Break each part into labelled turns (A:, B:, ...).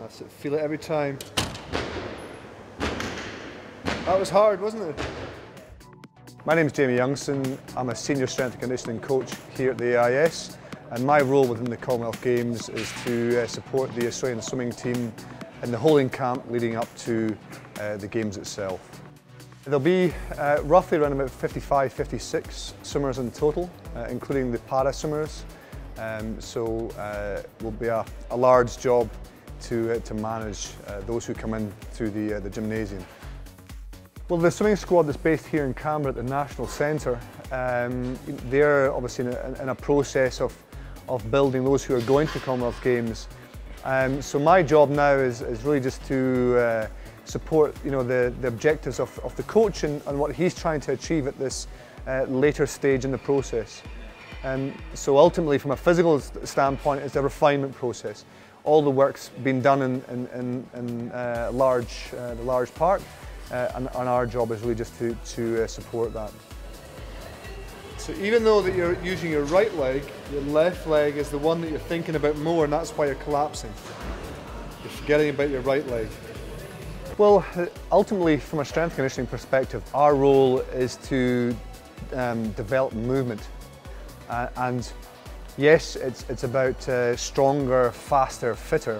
A: That's it, feel it every time. That was hard, wasn't it? My name is Jamie Youngson. I'm a senior strength and conditioning coach here at the AIS, and my role within the Commonwealth Games is to support the Australian swimming team in the holding camp leading up to the Games itself. There'll be roughly around about 55, 56 swimmers in total, including the para swimmers. So it will be a large job to manage those who come in through the gymnasium. Well, the swimming squad that's based here in Canberra at the National Centre, they're obviously in a process of building those who are going to the Commonwealth Games. So my job now is really just to support the objectives of the coach and what he's trying to achieve at this later stage in the process. So ultimately, from a physical standpoint, it's a refinement process. All the work's been done in the large part, and our job is really just to support that. So even though that you're using your right leg, your left leg is the one that you're thinking about more, and that's why you're collapsing. You're forgetting about your right leg. Well, ultimately, from a strength conditioning perspective, our role is to develop movement. And yes, it's about stronger, faster, fitter,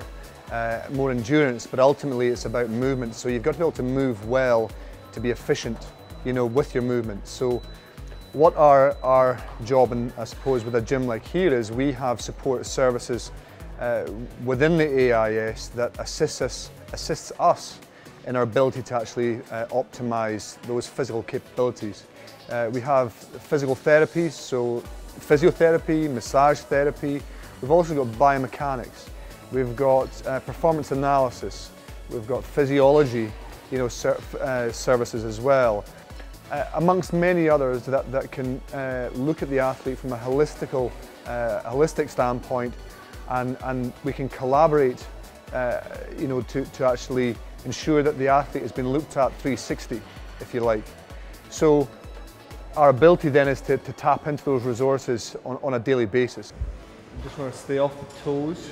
A: more endurance, but ultimately it's about movement. So you've got to be able to move well to be efficient, with your movement. So what our job, and I suppose with a gym like here, is we have support services within the AIS that assists us in our ability to actually optimise those physical capabilities. We have physical therapies, so physiotherapy, massage therapy. We've also got biomechanics. We've got performance analysis. We've got physiology, services as well, amongst many others that can look at the athlete from a holistic standpoint, and we can collaborate, to actually ensure that the athlete has been looked at 360, if you like. So our ability then is to tap into those resources on a daily basis. You just want to stay off the toes,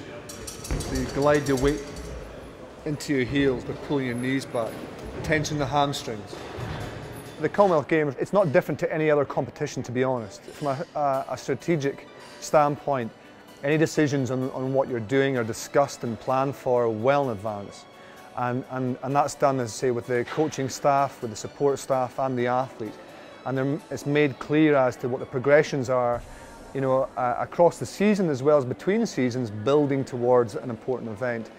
A: so you glide your weight into your heels by pulling your knees back, tension the hamstrings. The Commonwealth Games, it's not different to any other competition, to be honest. From a strategic standpoint, any decisions on what you're doing are discussed and planned for well in advance. And that's done, as I say, with the coaching staff, with the support staff and the athlete. And it's made clear as to what the progressions are, across the season as well as between seasons, building towards an important event.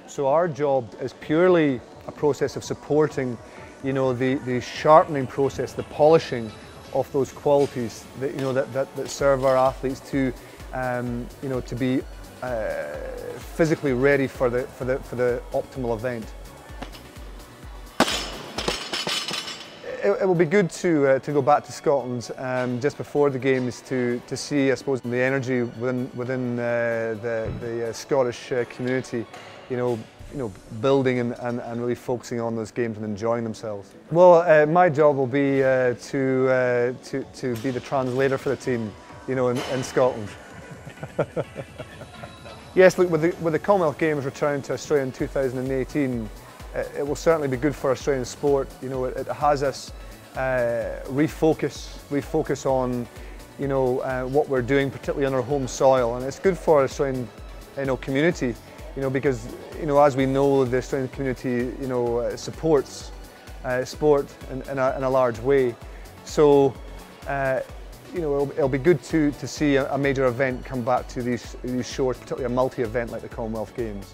A: So our job is purely a process of supporting, the sharpening process, the polishing of those qualities that serve our athletes to be physically ready for the optimal event. It will be good to go back to Scotland just before the Games to see, I suppose, the energy within the Scottish community, building and really focusing on those games and enjoying themselves. Well, my job will be to be the translator for the team, in Scotland. Yes, look, with the Commonwealth Games returning to Australia in 2018, it will certainly be good for Australian sport. It has us refocus on, what we're doing, particularly on our home soil, and it's good for Australian, community, because, as we know, the Australian community, supports sport in a large way. So, it'll be good to see a major event come back to these shores, particularly a multi-event like the Commonwealth Games.